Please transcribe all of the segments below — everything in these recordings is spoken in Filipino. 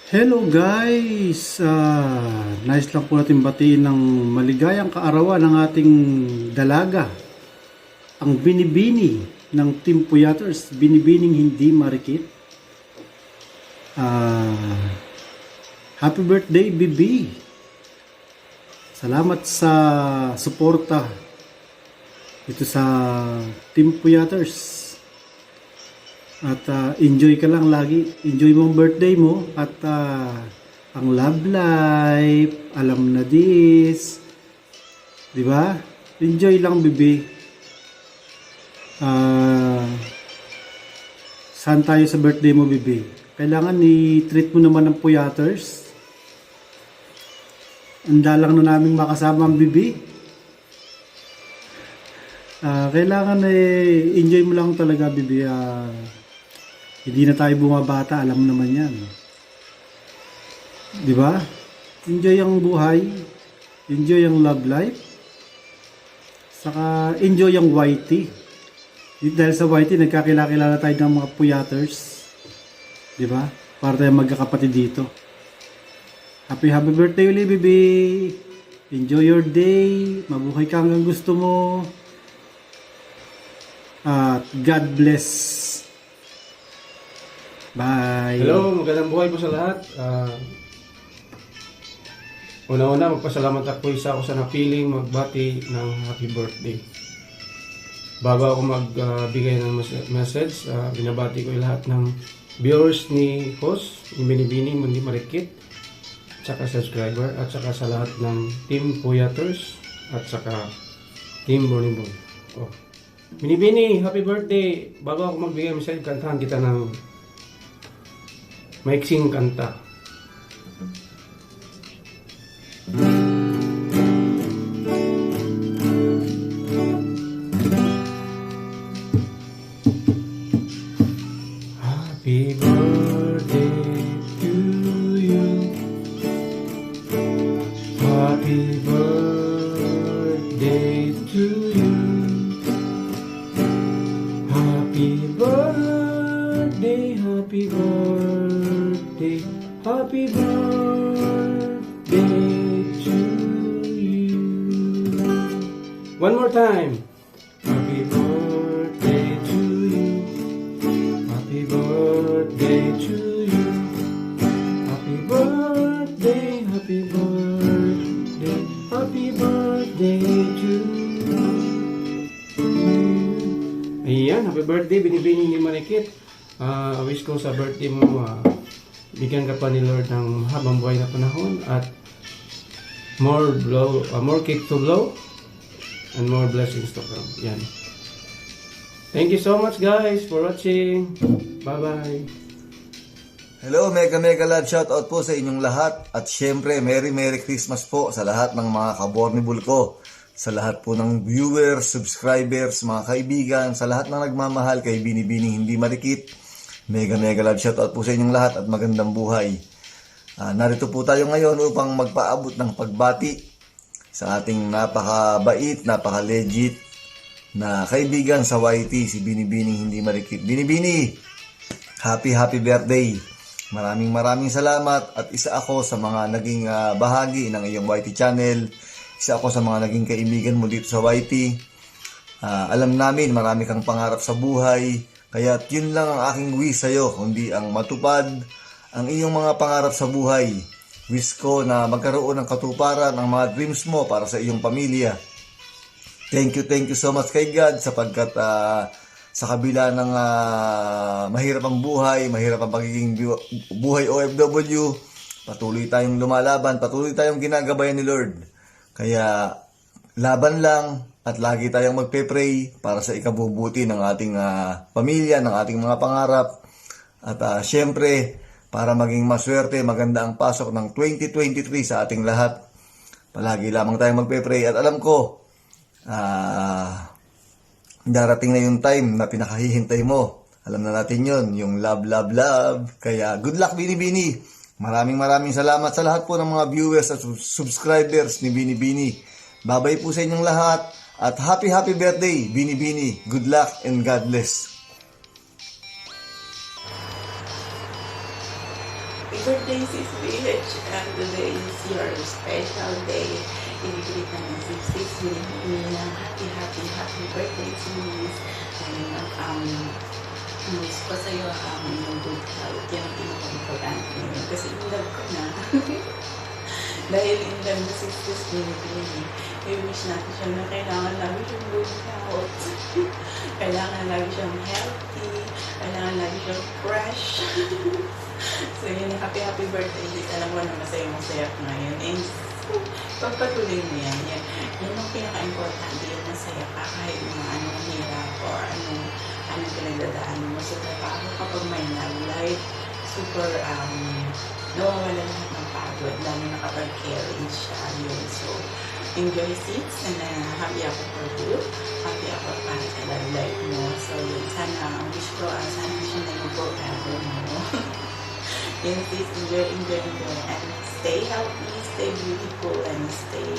Hello guys! Nice lang po natin batiin ng maligayang kaarawan ng ating dalaga. Ang binibini ng Team Puyaters, binibining hindi marikit. Happy birthday, Bibi! Salamat sa suporta ito sa Team Puyaters. At enjoy ka lang lagi. Enjoy mo ang birthday mo. At ang love life, alam na this. Di ba? Enjoy lang, bibi. Saan tayo sa birthday mo, bibi? Kailangan i-treat mo naman ng Puyaters. Handa lang na naming makasama ang bibi. Kailangan enjoy mo lang talaga, bibi. Hindi na tayo bumabata, alam naman yan. Di ba? Enjoy ang buhay, enjoy ang love life, saka enjoy ang YT. Dahil sa YT, nagkakilala tayo ng mga Puyaters. Di ba? Para tayo magkakapatid dito. Happy birthday ulit, baby! Enjoy your day, mabuhay ka hanggang gusto mo. At God bless. Bye! Hello, magandang buhay po sa lahat. Una-una, magpasalamat ako sa napiling magbati ng happy birthday. Bago ako magbigay ng message, binabati ko yung lahat ng viewers ni host, ni Binibini, Mundi Marikit, tsaka subscriber, at saka sa lahat ng Team Puyaters, at saka Team Bonibon. Binibini, happy birthday! Bago ako magbigay ng message, kantahan kita ng maiksing kanta. Happy birthday to you. Happy birthday to you. Happy birthday, happy birthday. Happy birthday to you. One more time. Happy birthday to you. Happy birthday to you. Happy birthday, happy birthday. Happy birthday to you. Ayan, happy birthday, Binibini ni Marikit. Wish ko sa birthday mo, bigyan ka pa ni Lord ng habang buhay na panahon at more cake to blow and more blessings to come. Yan. Thank you so much guys for watching. Bye bye. Hello, mega love shoutout po sa inyong lahat at syempre Merry Christmas po sa lahat ng mga kabornibul ko, sa lahat po ng viewers, subscribers, mga kaibigan, sa lahat ng nagmamahal kay Binibining Hindi Marikit. Mega love shoutout po sa inyong lahat at magandang buhay. Narito po tayo ngayon upang magpaabot ng pagbati sa ating napakabait, napaka-legit na kaibigan sa YT, si Binibining Hindi Marikit. Binibini, happy birthday! Maraming salamat at isa ako sa mga naging bahagi ng iyong YT channel. Isa ako sa mga naging kaibigan mo dito sa YT. Alam namin marami kang pangarap sa buhay. Kaya yun lang ang aking wish sa'yo, kundi ang matupad ang iyong mga pangarap sa buhay. Wish ko na magkaroon ng katuparan ang mga dreams mo para sa iyong pamilya. Thank you so much kay God sapagkat sa kabila ng mahirap ang buhay, mahirap ang pagiging buhay OFW, patuloy tayong lumalaban, patuloy tayong ginagabayan ni Lord. Kaya laban lang at lagi tayong magpe-pray para sa ikabubuti ng ating pamilya, ng ating mga pangarap. At syempre, para maging maswerte, maganda ang pasok ng 2023 sa ating lahat. Palagi lamang tayong magpe-pray. At alam ko, darating na yung time na pinakahihintay mo. Alam na natin yun, yung love. Kaya good luck, Binibini. Maraming salamat sa lahat po ng mga viewers at subscribers ni Binibini. Babay po sa inyong lahat. At happy birthday, Binibini. Good luck and God bless. Happy birthday, Sis BH. And today is your special day. Ibigit naman si Sis Mili ng happy birthday, Sis. And, miss ko sa'yo yung good health. Yan ang pinaka-importante ngayon. Kasi in love ko na. Dahil in love na si Sis Mili. I-wish natin siya na kailangan lagi siyang good health. Kailangan lagi siyang healthy. Kailangan lagi siyang fresh. So yun, happy birthday. Alam ko na masaya ka ngayon. And pagpatuloy mo yan. Yan ang pinaka-importante. Yung masaya ka kahit mga anong hirap or anong pinagdadaan mo. So kapag may life, super nawawala lahat ng pagod. Lalo na kapag caring siya. Yun. So enjoy Sis. And happy ako for you. Happy ako para sa life mo. So yun, sana ang wish ko, sana siya na yung forever mo. Yun Sis, enjoy. And stay healthy, stay beautiful, and stay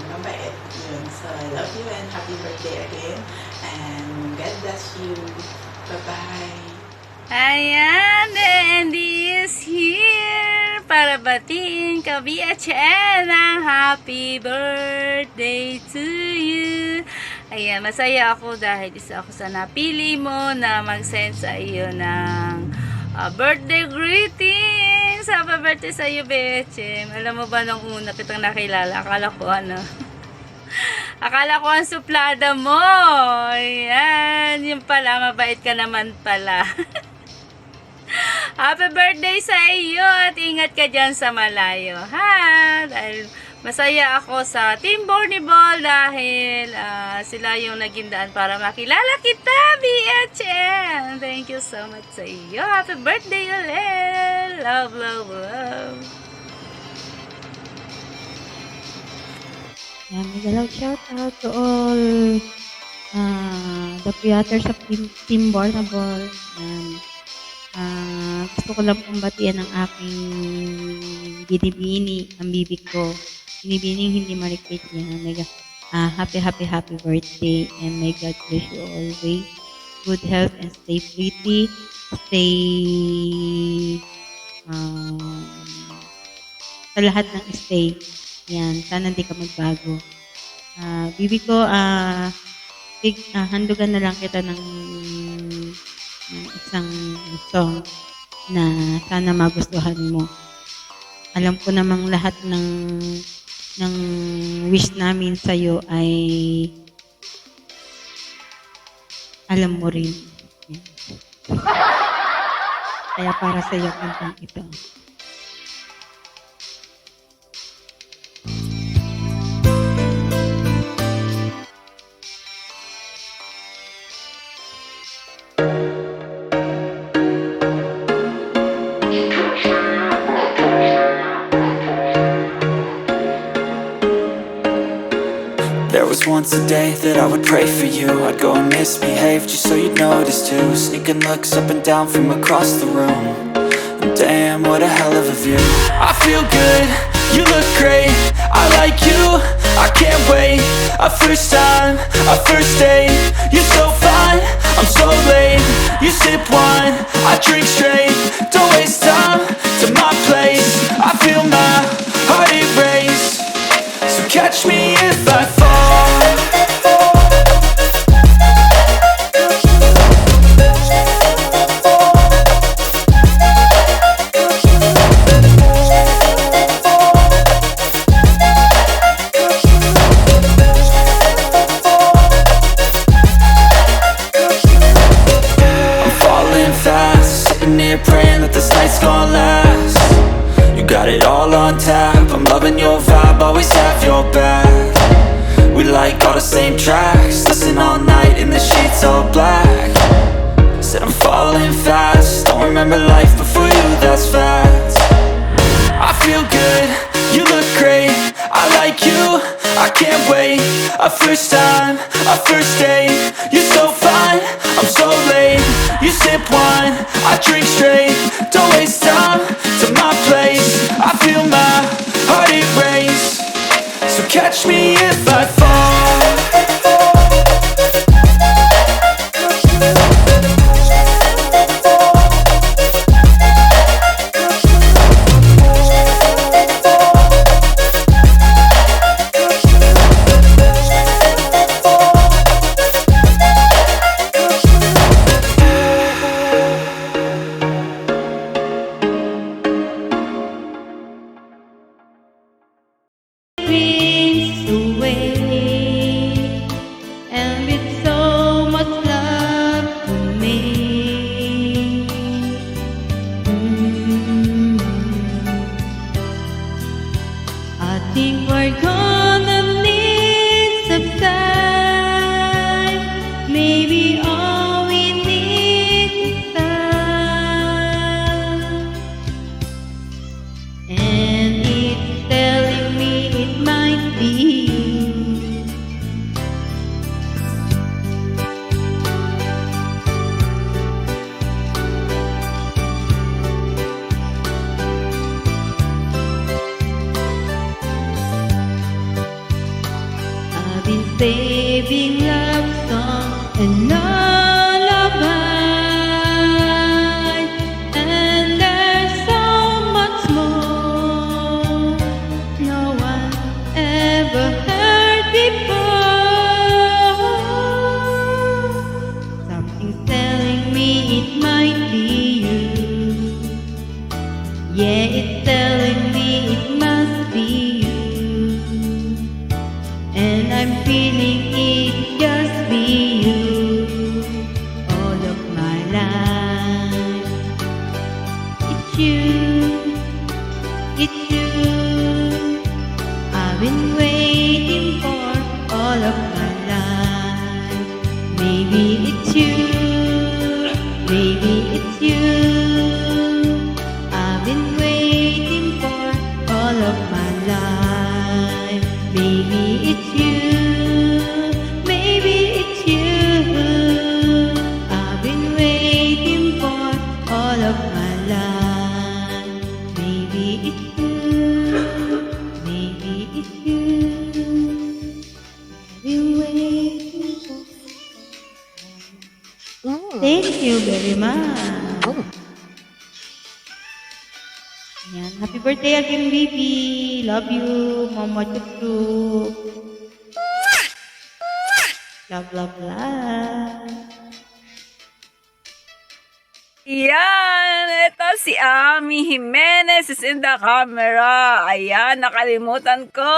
mabait. Yun. So I love you and happy birthday again. And God bless you. Bye-bye. Ayan, the Andy is here para batiin ka BHN ng happy birthday to you. Ayan, masaya ako dahil isa ako sa napili mo na mag-send sa iyo ng birthday greetings. Happy birthday sa iyo, BHM. Alam mo ba nung una kitang nakilala, akala ko akala ko ang suplada mo. Ayan, yun pala, mabait ka naman pala. Happy birthday sa iyo at ingat ka dyan sa malayo, ha? Dahil masaya ako sa Team Borniball dahil sila yung naging daan para makilala kita, BHM. Thank you so much sa iyo. Happy birthday ulit. Love, love, love. Yan, nagalaw shout out to all the creators of Team Borniball. Gusto ko lang pong batian ang aking binibini, ang bibig ko. Binibining hindi marikit niya. Happy birthday and may God bless you always. Good health and stay pretty. Stay sa lahat ng stay. Yan, sana hindi ka magbago. Bibi ko, handugan na lang kita ng isang song na sana magustuhan mo. Alam ko namang lahat ng wish namin sa'yo ay alam mo rin. Yan. Kaya para sa'yo kantang ito. There was once a day that I would pray for you. I'd go and misbehave just so you'd notice too. Sneaking looks up and down from across the room. And damn, what a hell of a view. I feel good, you look great, I like you, I can't wait. A first time, a first date. You're so fine, I'm so late. You sip wine, I drink straight. Don't waste time to my place. I feel my heart erase. So catch me if I fall. I'm falling fast, sitting here praying that this night's gonna last. You got it all on tap, I'm loving your vibe, always have your back. We like all the same tracks, listen all night in the sheets all black. Said I'm falling fast, don't remember life before you, that's facts. I feel good, you look great, I like you, I can't wait. A first time, a first date. You're so fine, I'm so late. You sip wine, I drink straight. Don't waste time to my place. I feel my heart erase. So catch me if I fall. saving love song and lullaby. And there's so much more no one ever heard before. Something's telling me it might be you. Yeah, it's telling me it must be you. And I'm feeling it just be you all of my life. It's you, it's you. I've been waiting for all of my life. Maybe it's you, maybe it's you. I've been waiting for all of my life. Maybe it's you, maybe it's you. I've been waiting for all of my life. Maybe it's you, maybe it's you. I've been waiting for. Thank you very much. Ayan. Happy birthday again, baby. Love you. Mama chup. Love, love, love. Yan, ito si Ami Jimenez is in the camera. Ayan, nakalimutan ko.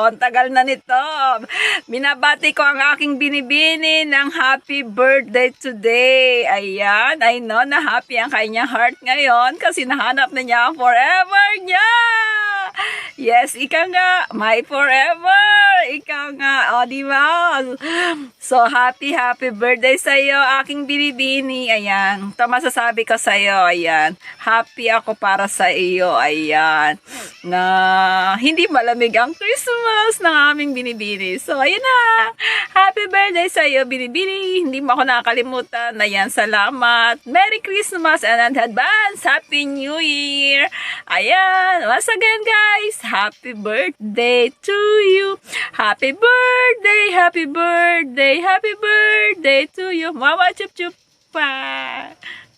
Ang tagal na nito. Binabati ko ang aking binibini ng happy birthday today. Ayan, I know na happy ang kanyang heart ngayon kasi nahanap na niya ang forever niya. Yes, ika nga, my forever. Ika nga, o diba? So, happy birthday sa'yo, aking binibini. Ayan, ito masasabi ko sa'yo, ayan. Happy ako para sa iyo, ayan. Na hindi malamig ang Christmas ng aming binibini. So, ayan na. Happy birthday sa'yo, binibini. Hindi mo ako nakakalimutan. Ayan, salamat. Merry Christmas and advance. Happy New Year. Ayan, once again, guys, happy birthday to you. Happy birthday, happy birthday, happy birthday to you. Mama chup chup pa.